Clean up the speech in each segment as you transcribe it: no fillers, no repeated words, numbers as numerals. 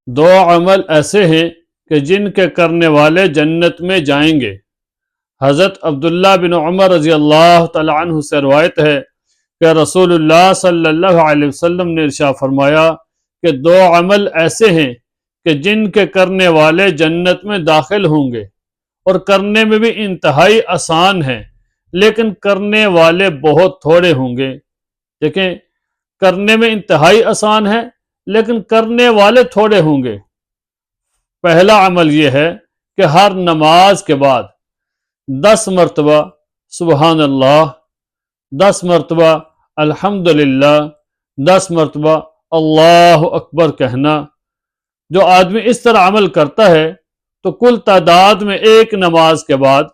دو عمل ایسے ہیں کہ جن کے کرنے والے جنت میں جائیں گے۔ حضرت عبداللہ بن عمر رضی اللہ تعالی عنہ سے روایت ہے کہ رسول اللہ صلی اللہ علیہ وسلم نے ارشاد فرمایا کہ دو عمل ایسے ہیں کہ جن کے کرنے والے جنت میں داخل ہوں گے، اور کرنے میں بھی انتہائی آسان ہیں، لیکن کرنے والے بہت تھوڑے ہوں گے۔ دیکھیں، کرنے میں انتہائی آسان ہے لیکن کرنے والے تھوڑے ہوں گے۔ پہلا عمل یہ ہے کہ ہر نماز کے بعد 10 مرتبہ سبحان اللہ، 10 مرتبہ الحمدللہ، 10 مرتبہ اللہ اکبر کہنا۔ جو آدمی اس طرح عمل کرتا ہے تو کل تعداد میں ایک نماز کے بعد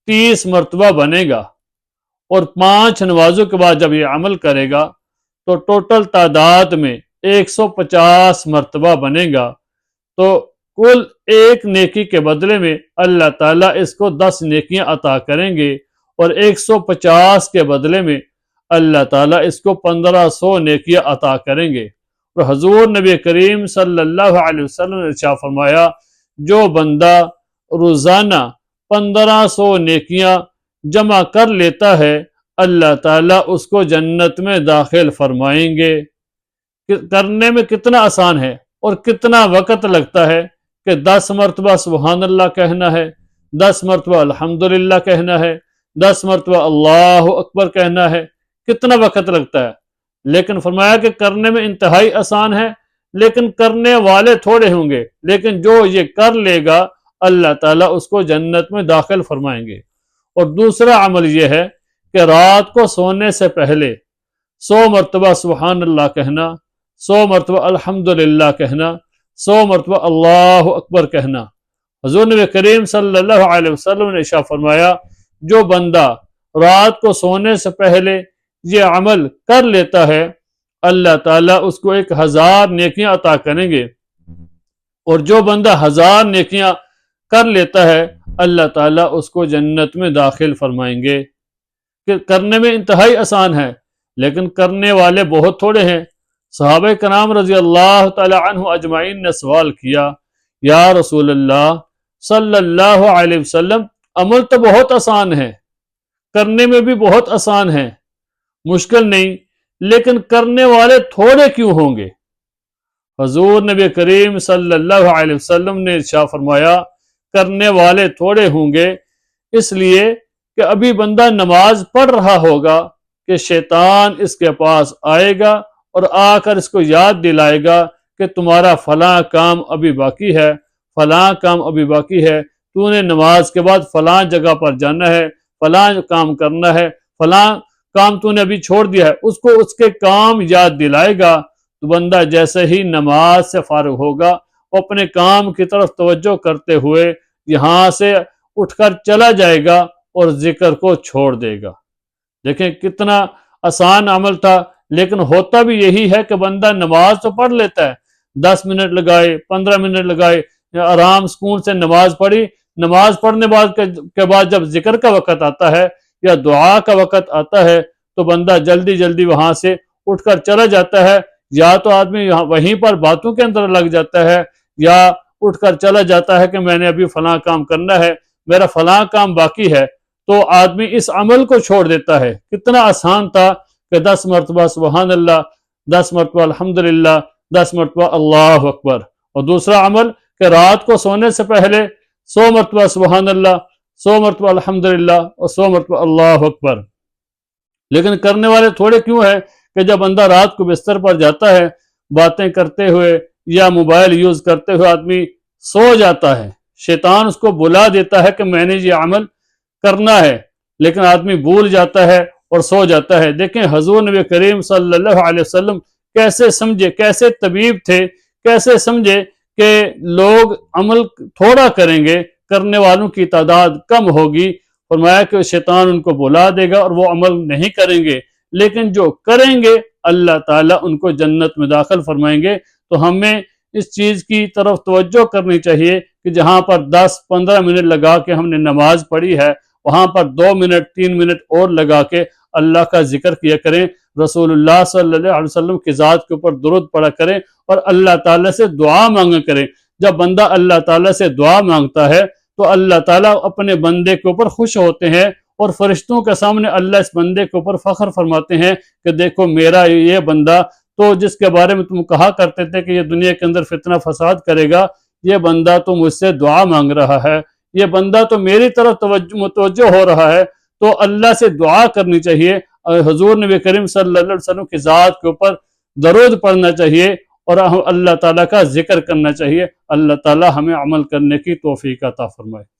30 مرتبہ بنے گا، اور 5 نمازوں کے بعد جب یہ عمل کرے گا تو ٹوٹل تعداد میں 150 مرتبہ بنے گا۔ تو کل ایک نیکی کے بدلے میں اللہ تعالیٰ اس کو 10 نیکیاں عطا کریں گے، اور 150 کے بدلے میں اللہ تعالیٰ اس کو 1500 نیکیاں عطا کریں گے۔ اور حضور نبی کریم صلی اللہ علیہ وسلم نے ارشاد فرمایا، جو بندہ روزانہ 1500 نیکیاں جمع کر لیتا ہے، اللہ تعالیٰ اس کو جنت میں داخل فرمائیں گے۔ کرنے میں کتنا آسان ہے اور کتنا وقت لگتا ہے کہ 10 مرتبہ سبحان اللہ کہنا ہے، 10 مرتبہ الحمدللہ کہنا ہے، 10 مرتبہ اللہ اکبر کہنا ہے، کتنا وقت لگتا ہے۔ لیکن فرمایا کہ کرنے میں انتہائی آسان ہے، لیکن کرنے والے تھوڑے ہوں گے، لیکن جو یہ کر لے گا اللہ تعالیٰ اس کو جنت میں داخل فرمائیں گے۔ اور دوسرا عمل یہ ہے کہ رات کو سونے سے پہلے 100 مرتبہ سبحان اللہ کہنا، 100 مرتبہ الحمدللہ کہنا، 100 مرتبہ اللہ اکبر کہنا۔ حضور نبی کریم صلی اللہ علیہ وسلم نے ارشاد فرمایا، جو بندہ رات کو سونے سے پہلے یہ عمل کر لیتا ہے، اللہ تعالیٰ اس کو 1000 نیکیاں عطا کریں گے، اور جو بندہ 1000 نیکیاں کر لیتا ہے اللہ تعالیٰ اس کو جنت میں داخل فرمائیں گے۔ کہ کرنے میں انتہائی آسان ہے لیکن کرنے والے بہت تھوڑے ہیں۔ صحابہ کرام رضی اللہ تعالی عنہ اجمعین نے سوال کیا، یا رسول اللہ صلی اللہ علیہ وسلم، عمل تو بہت آسان ہے، کرنے میں بھی بہت آسان ہے، مشکل نہیں، لیکن کرنے والے تھوڑے کیوں ہوں گے؟ حضور نبی کریم صلی اللہ علیہ وسلم نے ارشاد فرمایا، کرنے والے تھوڑے ہوں گے اس لیے کہ ابھی بندہ نماز پڑھ رہا ہوگا کہ شیطان اس کے پاس آئے گا اور آ کر اس کو یاد دلائے گا کہ تمہارا فلاں کام ابھی باقی ہے، فلاں کام ابھی باقی ہے، تو نے نماز کے بعد فلاں جگہ پر جانا ہے، فلاں کام کرنا ہے، فلاں کام تو نے ابھی چھوڑ دیا ہے۔ اس کو اس کے کام یاد دلائے گا تو بندہ جیسے ہی نماز سے فارغ ہوگا وہ اپنے کام کی طرف توجہ کرتے ہوئے یہاں سے اٹھ کر چلا جائے گا اور ذکر کو چھوڑ دے گا۔ دیکھیں کتنا آسان عمل تھا، لیکن ہوتا بھی یہی ہے کہ بندہ نماز تو پڑھ لیتا ہے، 10 منٹ لگائے، 15 منٹ لگائے، آرام سکون سے نماز پڑھی، نماز پڑھنے کے بعد جب ذکر کا وقت آتا ہے یا دعا کا وقت آتا ہے تو بندہ جلدی جلدی وہاں سے اٹھ کر چلا جاتا ہے، یا تو آدمی وہیں پر باتوں کے اندر لگ جاتا ہے، یا اٹھ کر چلا جاتا ہے کہ میں نے ابھی فلاں کام کرنا ہے، میرا فلاں کام باقی ہے، تو آدمی اس عمل کو چھوڑ دیتا ہے۔ کتنا آسان تھا کہ 10 مرتبہ سبحان اللہ، 10 مرتبہ الحمدللہ، 10 مرتبہ اللہ اکبر۔ اور دوسرا عمل کہ رات کو سونے سے پہلے 100 مرتبہ سبحان اللہ، 100 مرتبہ الحمدللہ اور 100 مرتبہ اللہ اکبر۔ لیکن کرنے والے تھوڑے کیوں ہیں کہ جب بندہ رات کو بستر پر جاتا ہے باتیں کرتے ہوئے یا موبائل یوز کرتے ہوئے آدمی سو جاتا ہے، شیطان اس کو بلا دیتا ہے کہ میں نے یہ عمل کرنا ہے، لیکن آدمی بھول جاتا ہے اور سو جاتا ہے۔ دیکھیں حضور نبی کریم صلی اللہ علیہ وسلم کیسے سمجھے، کیسے طبیب تھے، کیسے سمجھے کہ لوگ عمل تھوڑا کریں گے، کرنے والوں کی تعداد کم ہوگی۔ فرمایا کہ شیطان ان کو بلا دے گا اور وہ عمل نہیں کریں گے، لیکن جو کریں گے اللہ تعالیٰ ان کو جنت میں داخل فرمائیں گے۔ تو ہمیں اس چیز کی طرف توجہ کرنی چاہیے کہ جہاں پر 10-15 منٹ لگا کے ہم نے نماز پڑھی ہے، وہاں پر 2 منٹ 3 منٹ اور لگا کے اللہ کا ذکر کیا کریں، رسول اللہ صلی اللہ علیہ وسلم کی ذات کے اوپر درود پڑھا کریں اور اللہ تعالیٰ سے دعا مانگا کریں۔ جب بندہ اللہ تعالیٰ سے دعا مانگتا ہے تو اللہ تعالیٰ اپنے بندے کے اوپر خوش ہوتے ہیں اور فرشتوں کے سامنے اللہ اس بندے کے اوپر فخر فرماتے ہیں کہ دیکھو میرا یہ بندہ تو جس کے بارے میں تم کہا کرتے تھے کہ یہ دنیا کے اندر فتنہ فساد کرے گا، یہ بندہ تو مجھ سے دعا مانگ رہا ہے، یہ بندہ تو میری طرف متوجہ ہو رہا ہے۔ تو اللہ سے دعا کرنی چاہیے، حضور نبی کریم صلی اللہ علیہ وسلم کی ذات کے اوپر درود پڑھنا چاہیے اور اللہ تعالیٰ کا ذکر کرنا چاہیے۔ اللہ تعالیٰ ہمیں عمل کرنے کی توفیق عطا فرمائے۔